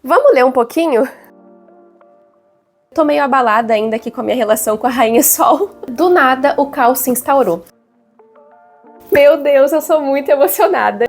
Vamos ler um pouquinho? Tô meio abalada ainda aqui com a minha relação com a Rainha Sol. Do nada, o caos se instaurou. Meu Deus, eu sou muito emocionada.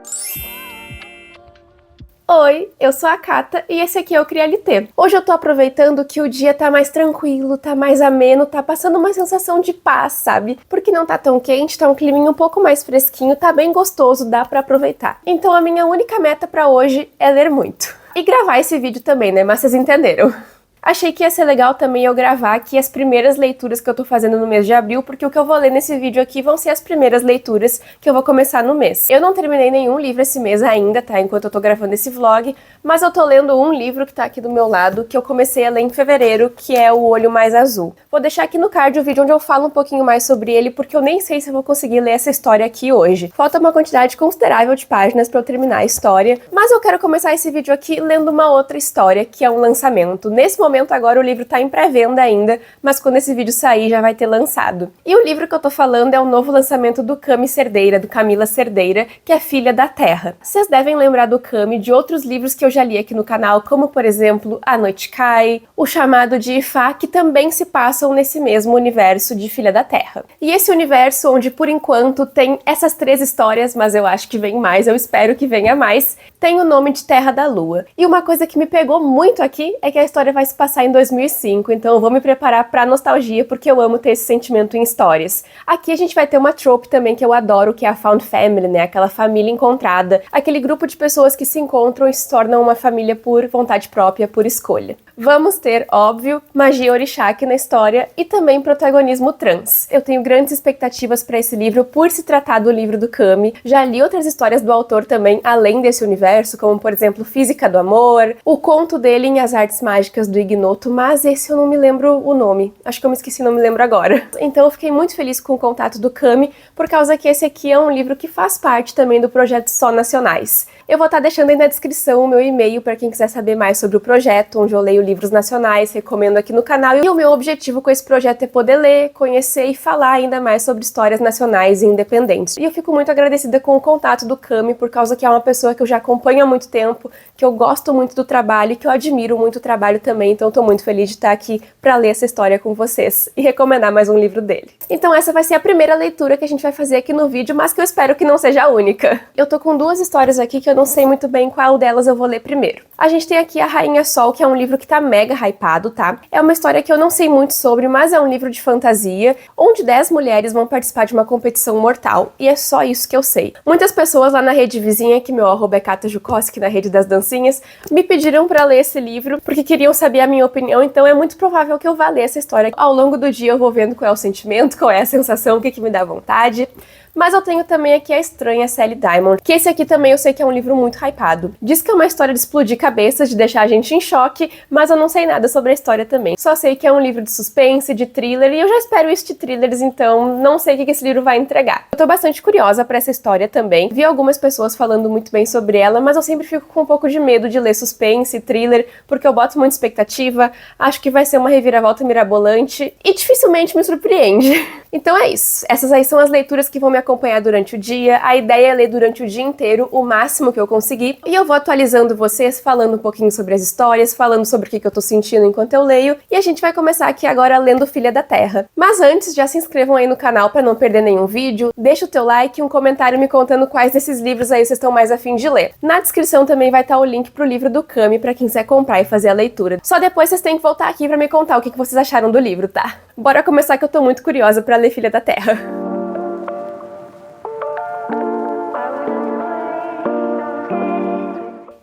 Oi, eu sou a Cata e esse aqui é o CriaLT. Hoje eu tô aproveitando que o dia tá mais tranquilo, tá mais ameno, tá passando uma sensação de paz, sabe? Porque não tá tão quente, tá um climinha um pouco mais fresquinho, tá bem gostoso, dá pra aproveitar. Então a minha única meta pra hoje é ler muito. E gravar esse vídeo também, né? Mas vocês entenderam. Achei que ia ser legal também eu gravar aqui as primeiras leituras que eu tô fazendo no mês de abril, porque o que eu vou ler nesse vídeo aqui vão ser as primeiras leituras que eu vou começar no mês. Eu não terminei nenhum livro esse mês ainda, tá? Enquanto eu tô gravando esse vlog, mas eu tô lendo um livro que tá aqui do meu lado, que eu comecei a ler em fevereiro, que é O Olho Mais Azul. Vou deixar aqui no card o vídeo onde eu falo um pouquinho mais sobre ele, porque eu nem sei se eu vou conseguir ler essa história aqui hoje. Falta uma quantidade considerável de páginas pra eu terminar a história, mas eu quero começar esse vídeo aqui lendo uma outra história, que é um lançamento. Nesse momento agora o livro tá em pré-venda ainda, mas quando esse vídeo sair já vai ter lançado. E o livro que eu tô falando é o novo lançamento do Cami Cerdeira, do Camila Cerdeira, que é Filha da Terra. Vocês devem lembrar do Cami de outros livros que eu já li aqui no canal, como por exemplo A Noite Cai, O Chamado de Ifá, que também se passam nesse mesmo universo de Filha da Terra. E esse universo onde por enquanto tem essas 3 histórias, mas eu acho que vem mais, eu espero que venha mais, tem o nome de Terra da Lua. E uma coisa que me pegou muito aqui é que a história vai se passar em 2005, então eu vou me preparar pra nostalgia, porque eu amo ter esse sentimento em histórias. Aqui a gente vai ter uma trope também que eu adoro, que é a Found Family, né? Aquela família encontrada, aquele grupo de pessoas que se encontram e se tornam uma família por vontade própria, por escolha. Vamos ter, óbvio, magia orixá aqui na história e também protagonismo trans. Eu tenho grandes expectativas para esse livro por se tratar do livro do Cami. Já li outras histórias do autor também, além desse universo, como por exemplo Física do Amor, o conto dele em As Artes Mágicas do Ignoto, mas esse eu não me lembro o nome. Acho que eu me esqueci, não me lembro agora. Então eu fiquei muito feliz com o contato do Cami, por causa que esse aqui é um livro que faz parte também do projeto Só Nacionais. Eu vou estar deixando aí na descrição o meu e-mail para quem quiser saber mais sobre o projeto, onde eu leio livros nacionais, recomendo aqui no canal. E o meu objetivo com esse projeto é poder ler, conhecer e falar ainda mais sobre histórias nacionais e independentes. E eu fico muito agradecida com o contato do Cami, por causa que é uma pessoa que eu já acompanho há muito tempo, que eu gosto muito do trabalho e que eu admiro muito o trabalho também, então eu tô muito feliz de estar aqui para ler essa história com vocês e recomendar mais um livro dele. Então essa vai ser a primeira leitura que a gente vai fazer aqui no vídeo, mas que eu espero que não seja a única. Eu tô com 2 histórias aqui que eu não sei muito bem qual delas eu vou ler primeiro. A gente tem aqui A Rainha Sol, que é um livro que tá mega hypado, tá? É uma história que eu não sei muito sobre, mas é um livro de fantasia, onde 10 mulheres vão participar de uma competição mortal, e é só isso que eu sei. Muitas pessoas lá na rede vizinha, que meu arroba é Cata Jukoski, na rede das dancinhas, me pediram pra ler esse livro, porque queriam saber a minha opinião, então é muito provável que eu vá ler essa história. Ao longo do dia eu vou vendo qual é o sentimento, qual é a sensação, o que me dá vontade. Mas eu tenho também aqui A Estranha Sally Diamond, que esse aqui também eu sei que é um livro muito hypado. Diz que é uma história de explodir cabeças, de deixar a gente em choque, mas eu não sei nada sobre a história também. Só sei que é um livro de suspense, de thriller, e eu já espero isso de thrillers, então não sei o que esse livro vai entregar. Eu tô bastante curiosa pra essa história também. Vi algumas pessoas falando muito bem sobre ela, mas eu sempre fico com um pouco de medo de ler suspense, thriller, porque eu boto muita expectativa, acho que vai ser uma reviravolta mirabolante, e dificilmente me surpreende. Então é isso. Essas aí são as leituras que vão me acompanhar durante o dia. A ideia é ler durante o dia inteiro, o máximo que eu conseguir. E eu vou atualizando vocês, falando um pouquinho sobre as histórias, falando sobre o que eu tô sentindo enquanto eu leio. E a gente vai começar aqui agora lendo Filha da Terra. Mas antes, já se inscrevam aí no canal pra não perder nenhum vídeo. Deixa o teu like e um comentário me contando quais desses livros aí vocês estão mais a fim de ler. Na descrição também vai estar o link pro livro do Cami pra quem quiser comprar e fazer a leitura. Só depois vocês têm que voltar aqui pra me contar o que vocês acharam do livro, tá? Bora começar que eu tô muito curiosa pra ler Filha da Terra.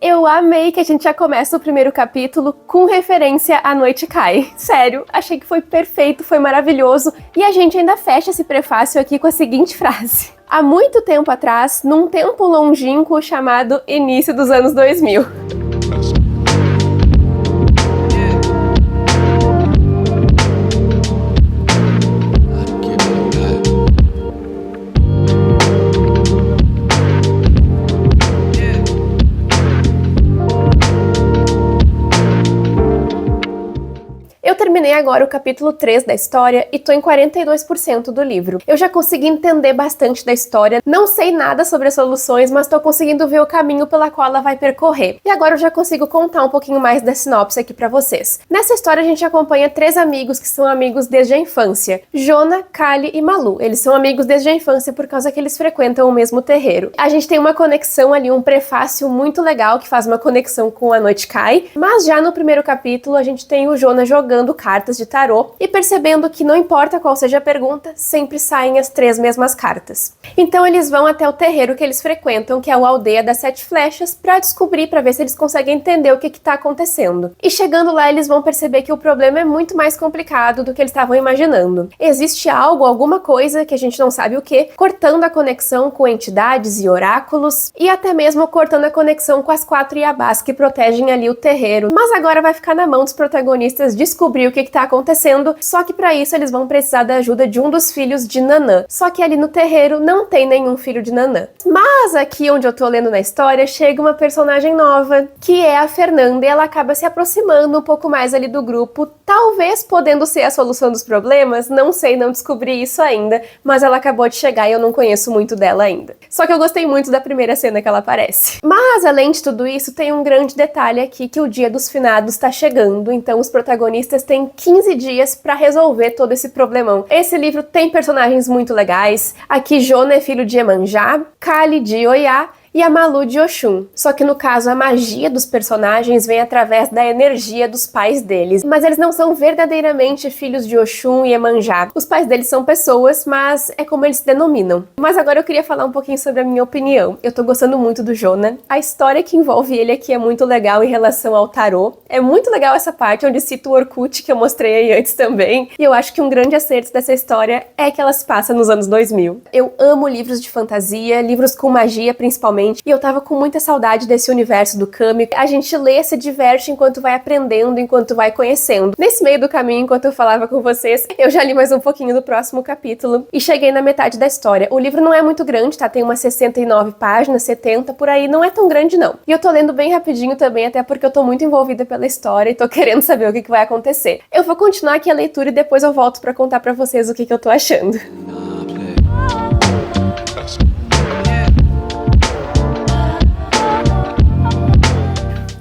Eu amei que a gente já começa o primeiro capítulo com referência à Noite Cai. Sério, achei que foi perfeito, foi maravilhoso. E a gente ainda fecha esse prefácio aqui com a seguinte frase. Há muito tempo atrás, num tempo longínquo chamado início dos anos 2000. Eu terminei agora o capítulo 3 da história e tô em 42% do livro. Eu já consegui entender bastante da história, não sei nada sobre as soluções, mas tô conseguindo ver o caminho pela qual ela vai percorrer. E agora eu já consigo contar um pouquinho mais da sinopse aqui pra vocês. Nessa história a gente acompanha 3 amigos que são amigos desde a infância: Jonah, Kali e Malu. Eles são amigos desde a infância por causa que eles frequentam o mesmo terreiro. A gente tem uma conexão ali, um prefácio muito legal que faz uma conexão com A Noite Cai, mas já no primeiro capítulo a gente tem o Jonah jogando cartas de tarô e percebendo que não importa qual seja a pergunta, sempre saem as 3 mesmas cartas. Então eles vão até o terreiro que eles frequentam, que é o Aldeia das 7 Flechas, pra descobrir, pra ver se eles conseguem entender o que tá acontecendo. E chegando lá eles vão perceber que o problema é muito mais complicado do que eles estavam imaginando. Existe algo, alguma coisa que a gente não sabe o que, cortando a conexão com entidades e oráculos, e até mesmo cortando a conexão com as 4 Yabás que protegem ali o terreiro. Mas agora vai ficar na mão dos protagonistas descobrir o que tá acontecendo, só que para isso eles vão precisar da ajuda de um dos filhos de Nanã. Só que ali no terreiro não tem nenhum filho de Nanã. Mas aqui onde eu tô lendo na história, chega uma personagem nova, que é a Fernanda, e ela acaba se aproximando um pouco mais ali do grupo, talvez podendo ser a solução dos problemas, não sei, não descobri isso ainda, mas ela acabou de chegar e eu não conheço muito dela ainda. Só que eu gostei muito da primeira cena que ela aparece. Mas além de tudo isso, tem um grande detalhe aqui, que o Dia dos Finados tá chegando, então os protagonistas têm 15 dias pra resolver todo esse problemão. Esse livro tem personagens muito legais. Aqui Jonah é filho de Iemanjá, Kali de Oiá e a Malu de Oxum. Só que no caso a magia dos personagens vem através da energia dos pais deles, mas eles não são verdadeiramente filhos de Oxum e Iemanjá. Os pais deles são pessoas, mas é como eles se denominam. Mas agora eu queria falar um pouquinho sobre a minha opinião. Eu tô gostando muito do Jonah. A história que envolve ele aqui é muito legal em relação ao tarô. É muito legal essa parte onde cito o Orkut, que eu mostrei aí antes também. E eu acho que um grande acerto dessa história é que ela se passa nos anos 2000. Eu amo livros de fantasia, livros com magia principalmente, e eu tava com muita saudade desse universo do Kami. A gente lê, se diverte enquanto vai aprendendo, enquanto vai conhecendo. Nesse meio do caminho, enquanto eu falava com vocês, eu já li mais um pouquinho do próximo capítulo e cheguei na metade da história. O livro não é muito grande, tá? Tem umas 69 páginas, 70 por aí, não é tão grande não. E eu tô lendo bem rapidinho também, até porque eu tô muito envolvida pela história e tô querendo saber o que vai acontecer. Eu vou continuar aqui a leitura e depois eu volto pra contar pra vocês o que eu tô achando.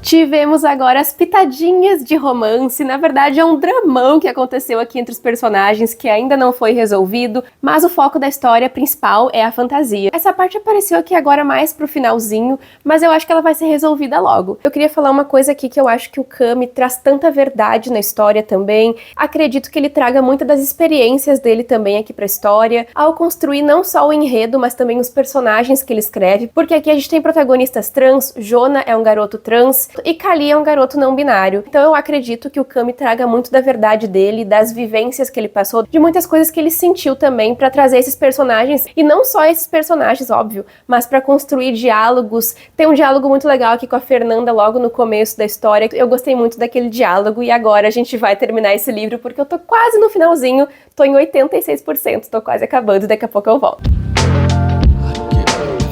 Tivemos agora as pitadinhas de romance, na verdade é um dramão que aconteceu aqui entre os personagens que ainda não foi resolvido, mas o foco da história principal é a fantasia. Essa parte apareceu aqui agora mais pro finalzinho, mas eu acho que ela vai ser resolvida logo. Eu queria falar uma coisa aqui que eu acho que o Kami traz tanta verdade na história também. Acredito que ele traga muitas das experiências dele também aqui pra história, ao construir não só o enredo, mas também os personagens que ele escreve, porque aqui a gente tem protagonistas trans, Jonah é um garoto trans, e Kali é um garoto não binário. Então eu acredito que o Kami traga muito da verdade dele, das vivências que ele passou, de muitas coisas que ele sentiu também pra trazer esses personagens, e não só esses personagens, óbvio, mas pra construir diálogos. Tem um diálogo muito legal aqui com a Fernanda logo no começo da história. Eu gostei muito daquele diálogo e agora a gente vai terminar esse livro porque eu tô quase no finalzinho, tô em 86%, tô quase acabando, daqui a pouco eu volto.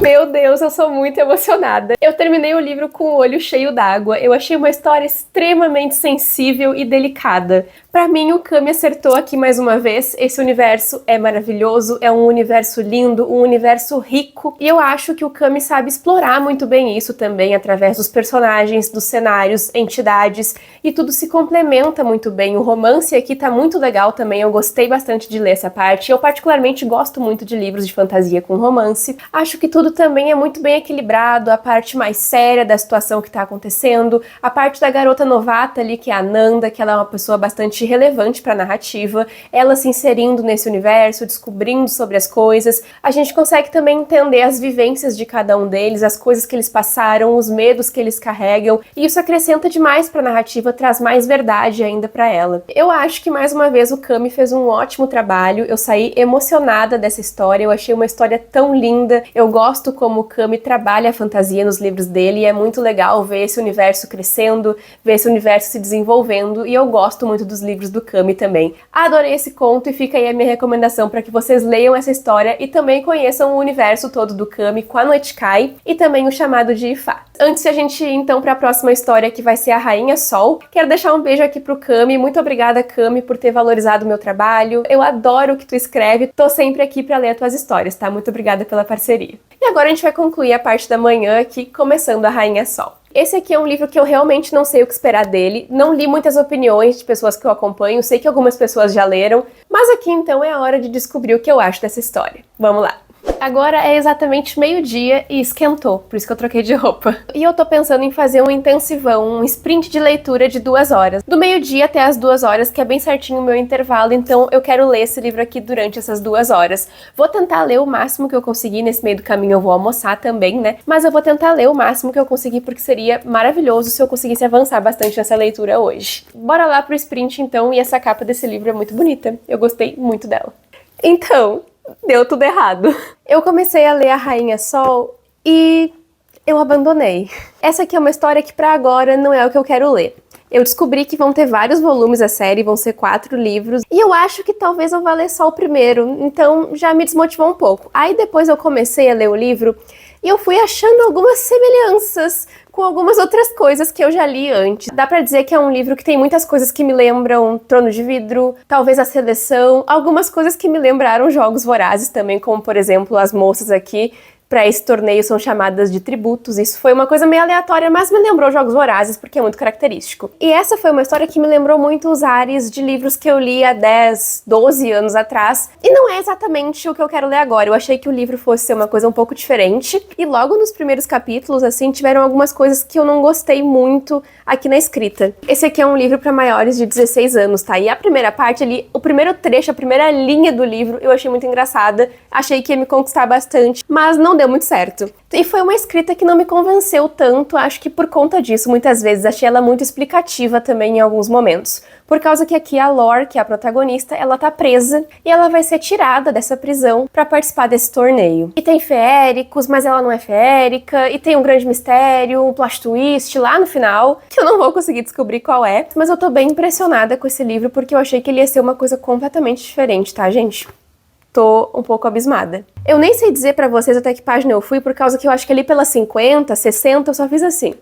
Meu Deus, eu sou muito emocionada. Eu terminei o livro com o olho cheio d'água. Eu achei uma história extremamente sensível e delicada. Pra mim, o Kami acertou aqui mais uma vez. Esse universo é maravilhoso, é um universo lindo, um universo rico. E eu acho que o Kami sabe explorar muito bem isso também, através dos personagens, dos cenários, entidades, e tudo se complementa muito bem. O romance aqui tá muito legal também, eu gostei bastante de ler essa parte. Eu particularmente gosto muito de livros de fantasia com romance. Acho que tudo também é muito bem equilibrado, a parte mais séria da situação que tá acontecendo, a parte da garota novata ali, que é a Nanda, que ela é uma pessoa bastante relevante para a narrativa, ela se inserindo nesse universo, descobrindo sobre as coisas. A gente consegue também entender as vivências de cada um deles, as coisas que eles passaram, os medos que eles carregam, e isso acrescenta demais para a narrativa, traz mais verdade ainda para ela. Eu acho que mais uma vez o Kami fez um ótimo trabalho, eu saí emocionada dessa história, eu achei uma história tão linda, eu gosto gosto como o Kami trabalha a fantasia nos livros dele e é muito legal ver esse universo crescendo, ver esse universo se desenvolvendo, e eu gosto muito dos livros do Kami também. Adorei esse conto e fica aí a minha recomendação para que vocês leiam essa história e também conheçam o universo todo do Kami com a noite cai e também o chamado de Ifá. Antes de a gente ir então para a próxima história, que vai ser a Rainha Sol, quero deixar um beijo aqui pro Kami. Muito obrigada, Kami, por ter valorizado o meu trabalho. Eu adoro o que tu escreve, tô sempre aqui para ler as tuas histórias, tá? Muito obrigada pela parceria. E agora a gente vai concluir a parte da manhã aqui, começando a Rainha Sol. Esse aqui é um livro que eu realmente não sei o que esperar dele, não li muitas opiniões de pessoas que eu acompanho, sei que algumas pessoas já leram, mas aqui então é a hora de descobrir o que eu acho dessa história. Vamos lá! Agora é exatamente meio-dia e esquentou, por isso que eu troquei de roupa. E eu tô pensando em fazer um intensivão, um sprint de leitura de 2 horas. Do meio-dia até as 2 horas, que é bem certinho o meu intervalo, então eu quero ler esse livro aqui durante essas 2 horas. Vou tentar ler o máximo que eu conseguir, nesse meio do caminho eu vou almoçar também, né? Mas eu vou tentar ler o máximo que eu conseguir, porque seria maravilhoso se eu conseguisse avançar bastante nessa leitura hoje. Bora lá pro sprint então, e essa capa desse livro é muito bonita. Eu gostei muito dela. Então, deu tudo errado. Eu comecei a ler a Rainha Sol e eu abandonei. Essa aqui é uma história que pra agora não é o que eu quero ler. Eu descobri que vão ter vários volumes a série, vão ser 4 livros, e eu acho que talvez eu vá ler só o primeiro, então já me desmotivou um pouco. Aí depois eu comecei a ler o livro e eu fui achando algumas semelhanças com algumas outras coisas que eu já li antes. Dá pra dizer que é um livro que tem muitas coisas que me lembram Trono de Vidro, talvez A Seleção, algumas coisas que me lembraram Jogos Vorazes também, como por exemplo as moças aqui. Para esse torneio são chamadas de tributos. Isso foi uma coisa meio aleatória, mas me lembrou Jogos Vorazes, porque é muito característico. E essa foi uma história que me lembrou muito os ares de livros que eu li há 10, 12 anos atrás. E não é exatamente o que eu quero ler agora. Eu achei que o livro fosse ser uma coisa um pouco diferente. E logo nos primeiros capítulos, assim, tiveram algumas coisas que eu não gostei muito aqui na escrita. Esse aqui é um livro para maiores de 16 anos, tá? E a primeira parte ali, o primeiro trecho, a primeira linha do livro, eu achei muito engraçada. Achei que ia me conquistar bastante, mas não deu muito certo. E foi uma escrita que não me convenceu tanto, acho que por conta disso, muitas vezes achei ela muito explicativa também em alguns momentos. Por causa que aqui a Lore, que é a protagonista, ela tá presa e ela vai ser tirada dessa prisão pra participar desse torneio. E tem feéricos, mas ela não é feérica, e tem um grande mistério, um plot twist lá no final, que eu não vou conseguir descobrir qual é, mas eu tô bem impressionada com esse livro porque eu achei que ele ia ser uma coisa completamente diferente, tá, gente? Tô um pouco abismada. Eu nem sei dizer pra vocês até que página eu fui, por causa que eu acho que ali pelas 50, 60, eu só fiz assim.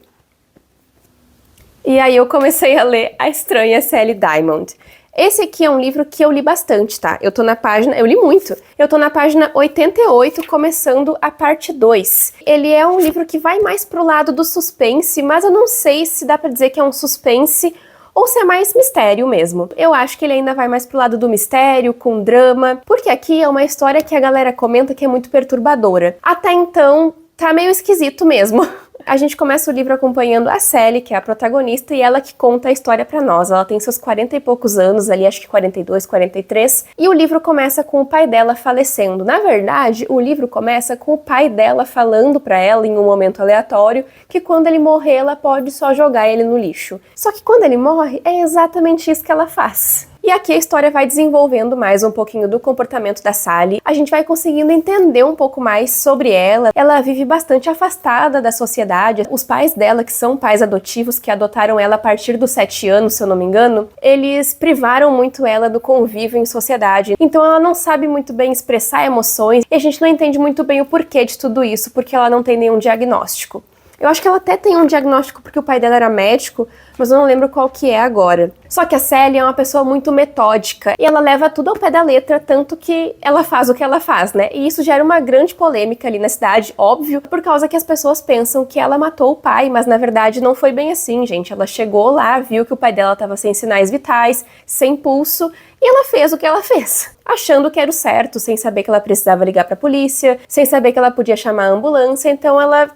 E aí eu comecei a ler A Estranha Sally Diamond. Esse aqui é um livro que eu li bastante, tá? Eu tô na página... Eu li muito. Eu tô na página 88, começando a parte 2. Ele é um livro que vai mais pro lado do suspense, mas eu não sei se dá pra dizer que é um suspense ou se é mais mistério mesmo. Eu acho que ele ainda vai mais pro lado do mistério, com drama, porque aqui é uma história que a galera comenta que é muito perturbadora. Até então, tá meio esquisito mesmo. A gente começa o livro acompanhando a Sally, que é a protagonista, e ela que conta a história pra nós. Ela tem seus 40 e poucos anos ali, acho que 42, 43, e o livro começa com o pai dela falecendo. Na verdade, o livro começa com o pai dela falando pra ela, em um momento aleatório, que quando ele morrer, ela pode só jogar ele no lixo. Só que quando ele morre, é exatamente isso que ela faz. E aqui a história vai desenvolvendo mais um pouquinho do comportamento da Sally. A gente vai conseguindo entender um pouco mais sobre ela. Ela vive bastante afastada da sociedade. Os pais dela, que são pais adotivos, que adotaram ela a partir dos 7 anos, se eu não me engano, eles privaram muito ela do convívio em sociedade. Então ela não sabe muito bem expressar emoções e a gente não entende muito bem o porquê de tudo isso, porque ela não tem nenhum diagnóstico. Eu acho que ela até tem um diagnóstico porque o pai dela era médico, mas eu não lembro qual que é agora. Só que a Sally é uma pessoa muito metódica e ela leva tudo ao pé da letra, tanto que ela faz o que ela faz, né? E isso gera uma grande polêmica ali na cidade, óbvio, por causa que as pessoas pensam que ela matou o pai, mas na verdade não foi bem assim, gente. Ela chegou lá, viu que o pai dela estava sem sinais vitais, sem pulso, e ela fez o que ela fez, achando que era o certo, sem saber que ela precisava ligar pra polícia, sem saber que ela podia chamar a ambulância, então ela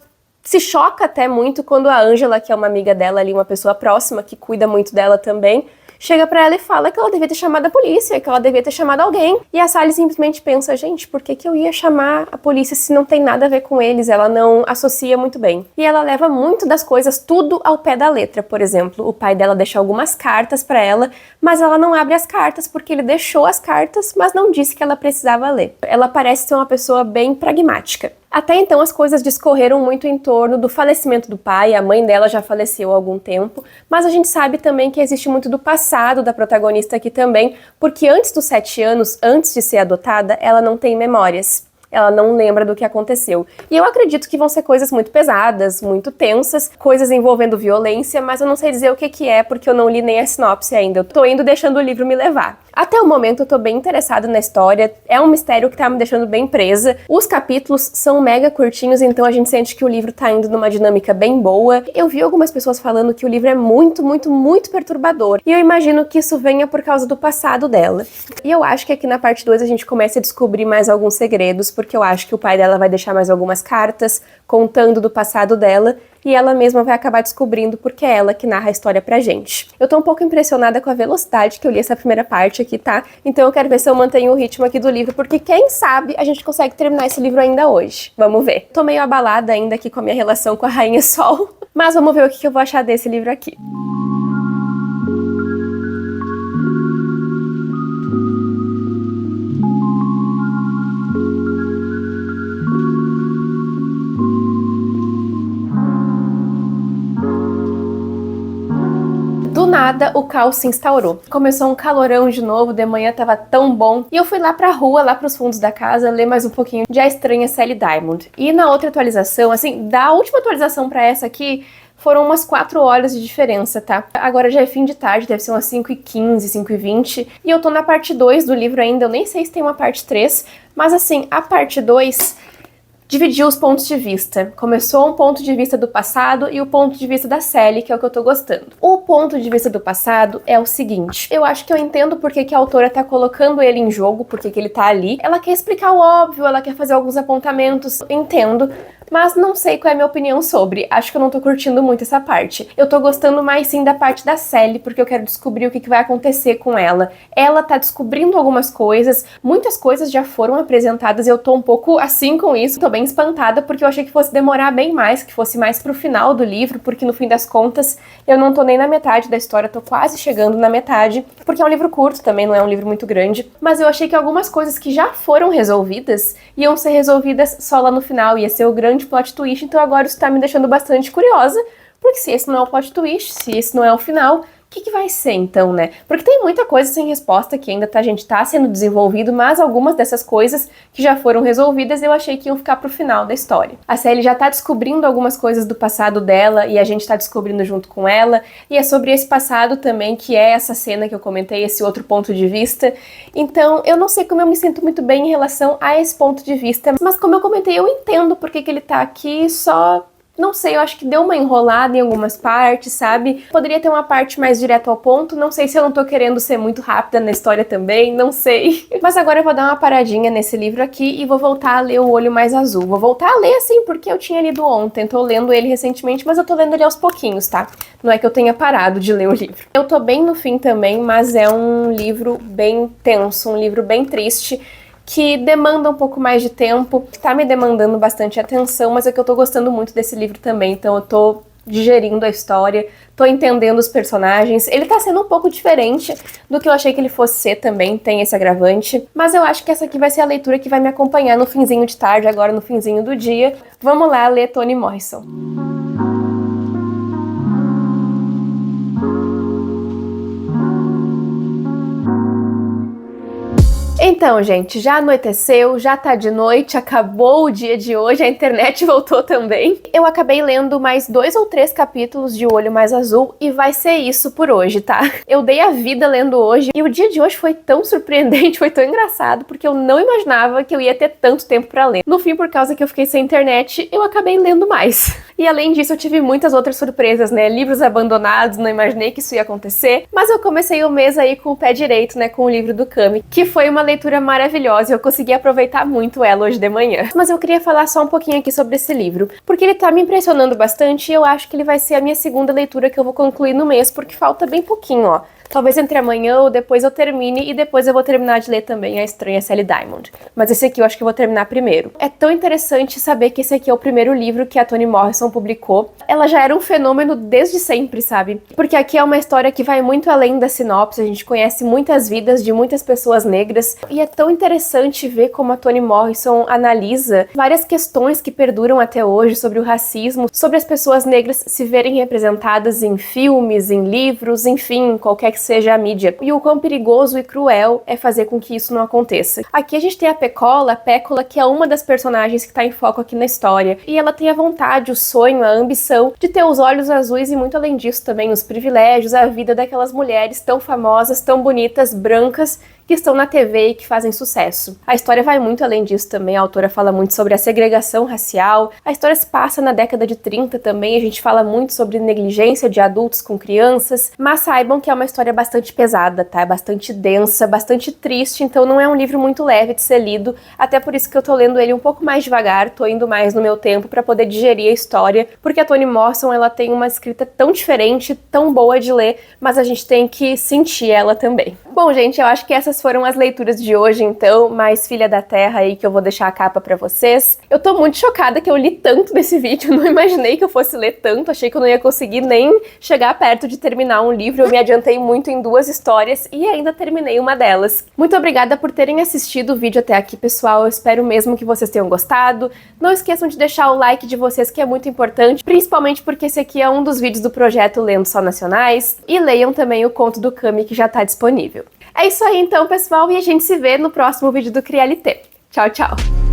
se choca até muito quando a Angela, que é uma amiga dela ali, uma pessoa próxima, que cuida muito dela também, chega pra ela e fala que ela devia ter chamado a polícia, que ela devia ter chamado alguém. E a Sally simplesmente pensa, gente, por que eu ia chamar a polícia se não tem nada a ver com eles? Ela não associa muito bem. E ela leva muito das coisas, tudo ao pé da letra. Por exemplo, o pai dela deixa algumas cartas pra ela, mas ela não abre as cartas porque ele deixou as cartas, mas não disse que ela precisava ler. Ela parece ser uma pessoa bem pragmática. Até então as coisas discorreram muito em torno do falecimento do pai, a mãe dela já faleceu há algum tempo, mas a gente sabe também que existe muito do passado da protagonista aqui também, porque antes dos 7 anos, antes de ser adotada, ela não tem memórias. Ela não lembra do que aconteceu. E eu acredito que vão ser coisas muito pesadas, muito tensas, coisas envolvendo violência, mas eu não sei dizer o que é, porque eu não li nem a sinopse ainda. Eu tô indo deixando o livro me levar. Até o momento eu tô bem interessada na história, é um mistério que tá me deixando bem presa. Os capítulos são mega curtinhos, então a gente sente que o livro tá indo numa dinâmica bem boa. Eu vi algumas pessoas falando que o livro é muito, muito, muito perturbador, e eu imagino que isso venha por causa do passado dela. E eu acho que aqui na parte 2 a gente começa a descobrir mais alguns segredos, porque eu acho que o pai dela vai deixar mais algumas cartas contando do passado dela, e ela mesma vai acabar descobrindo porque é ela que narra a história pra gente. Eu tô um pouco impressionada com a velocidade que eu li essa primeira parte aqui, tá? Então eu quero ver se eu mantenho o ritmo aqui do livro, porque quem sabe a gente consegue terminar esse livro ainda hoje. Vamos ver. Tô meio abalada ainda aqui com a minha relação com a Rainha Sol, mas vamos ver o que eu vou achar desse livro aqui. Do nada, o caos se instaurou. Começou um calorão de novo, de manhã tava tão bom. E eu fui lá pra rua, lá pros fundos da casa, ler mais um pouquinho de A Estranha Sally Diamond. E na outra atualização, assim, da última atualização pra essa aqui, foram umas 4 horas de diferença, tá? Agora já é fim de tarde, deve ser umas 5h15, 5h20. E eu tô na parte 2 do livro ainda, eu nem sei se tem uma parte 3. Mas assim, a parte 2... dividiu os pontos de vista. Começou um ponto de vista do passado e o ponto de vista da Sally, que é o que eu tô gostando. O ponto de vista do passado é o seguinte: eu acho que eu entendo porque que a autora tá colocando ele em jogo, porque que ele tá ali. Ela quer explicar o óbvio, ela quer fazer alguns apontamentos, entendo, mas não sei qual é a minha opinião sobre. Acho que eu não tô curtindo muito essa parte. Eu tô gostando mais sim da parte da Sally, porque eu quero descobrir o que vai acontecer com ela. Ela tá descobrindo algumas coisas, muitas coisas já foram apresentadas e eu tô um pouco assim com isso. Tô bem espantada porque eu achei que fosse demorar bem mais, que fosse mais pro final do livro, porque no fim das contas eu não tô nem na metade da história, tô quase chegando na metade, porque é um livro curto também, não é um livro muito grande, mas eu achei que algumas coisas que já foram resolvidas iam ser resolvidas só lá no final, ia ser o grande plot twist, então agora isso tá me deixando bastante curiosa, porque se esse não é o plot twist, se esse não é o final, o que vai ser então, né? Porque tem muita coisa sem resposta que ainda tá sendo desenvolvido, mas algumas dessas coisas que já foram resolvidas eu achei que iam ficar pro final da história. A Sally já tá descobrindo algumas coisas do passado dela e a gente tá descobrindo junto com ela, e é sobre esse passado também que é essa cena que eu comentei, esse outro ponto de vista. Então eu não sei como eu me sinto muito bem em relação a esse ponto de vista, mas como eu comentei, eu entendo porque que ele tá aqui, só... não sei, eu acho que deu uma enrolada em algumas partes, sabe? Poderia ter uma parte mais direto ao ponto, não sei se eu não tô querendo ser muito rápida na história também, não sei. Mas agora eu vou dar uma paradinha nesse livro aqui e vou voltar a ler O Olho Mais Azul. Vou voltar a ler assim, porque eu tinha lido ontem, tô lendo ele recentemente, mas eu tô lendo ele aos pouquinhos, tá? Não é que eu tenha parado de ler o livro. Eu tô bem no fim também, mas é um livro bem tenso, um livro bem triste, que demanda um pouco mais de tempo, tá me demandando bastante atenção, mas é que eu tô gostando muito desse livro também, então eu tô digerindo a história, tô entendendo os personagens. Ele tá sendo um pouco diferente do que eu achei que ele fosse ser também, tem esse agravante, mas eu acho que essa aqui vai ser a leitura que vai me acompanhar no finzinho de tarde, agora no finzinho do dia. Vamos lá ler Toni Morrison. Então, gente, já anoiteceu, já tá de noite, acabou o dia de hoje, a internet voltou também. Eu acabei lendo mais 2 ou 3 capítulos de O Olho Mais Azul e vai ser isso por hoje, tá? Eu dei a vida lendo hoje e o dia de hoje foi tão surpreendente, foi tão engraçado, porque eu não imaginava que eu ia ter tanto tempo pra ler. No fim, por causa que eu fiquei sem internet, eu acabei lendo mais. E além disso, eu tive muitas outras surpresas, né? Livros abandonados, não imaginei que isso ia acontecer, mas eu comecei o mês aí com o pé direito, né? Com o livro do Cami, que foi uma leitura maravilhosa e eu consegui aproveitar muito ela hoje de manhã. Mas eu queria falar só um pouquinho aqui sobre esse livro, porque ele tá me impressionando bastante e eu acho que ele vai ser a minha segunda leitura que eu vou concluir no mês, porque falta bem pouquinho, ó. Talvez entre amanhã ou depois eu termine, e depois eu vou terminar de ler também A Estranha Sally Diamond. Mas esse aqui eu acho que eu vou terminar primeiro. É tão interessante saber que esse aqui é o primeiro livro que a Toni Morrison publicou. Ela já era um fenômeno desde sempre, sabe? Porque aqui é uma história que vai muito além da sinopse, a gente conhece muitas vidas de muitas pessoas negras, e é tão interessante ver como a Toni Morrison analisa várias questões que perduram até hoje sobre o racismo, sobre as pessoas negras se verem representadas em filmes, em livros, enfim, qualquer que seja a mídia. E o quão perigoso e cruel é fazer com que isso não aconteça. Aqui a gente tem a Pécola, que é uma das personagens que está em foco aqui na história. E ela tem a vontade, o sonho, a ambição de ter os olhos azuis e, muito além disso, também os privilégios, a vida daquelas mulheres tão famosas, tão bonitas, brancas, que estão na TV e que fazem sucesso. A história vai muito além disso também, a autora fala muito sobre a segregação racial, a história se passa na década de 30 também, a gente fala muito sobre negligência de adultos com crianças, mas saibam que é uma história bastante pesada, tá? É bastante densa, bastante triste, então não é um livro muito leve de ser lido, até por isso que eu tô lendo ele um pouco mais devagar, tô indo mais no meu tempo pra poder digerir a história, porque a Toni Morrison, ela tem uma escrita tão diferente, tão boa de ler, mas a gente tem que sentir ela também. Bom, gente, eu acho que essas foram as leituras de hoje, então, mais Filha da Terra aí, que eu vou deixar a capa pra vocês. Eu tô muito chocada que eu li tanto nesse vídeo, não imaginei que eu fosse ler tanto, achei que eu não ia conseguir nem chegar perto de terminar um livro, eu me adiantei muito em 2 histórias e ainda terminei uma delas. Muito obrigada por terem assistido o vídeo até aqui, pessoal, eu espero mesmo que vocês tenham gostado. Não esqueçam de deixar o like de vocês, que é muito importante, principalmente porque esse aqui é um dos vídeos do projeto Lendo Só Nacionais, e leiam também o Conto do Kami, que já tá disponível. É isso aí então, pessoal, e a gente se vê no próximo vídeo do Crialité. Tchau, tchau!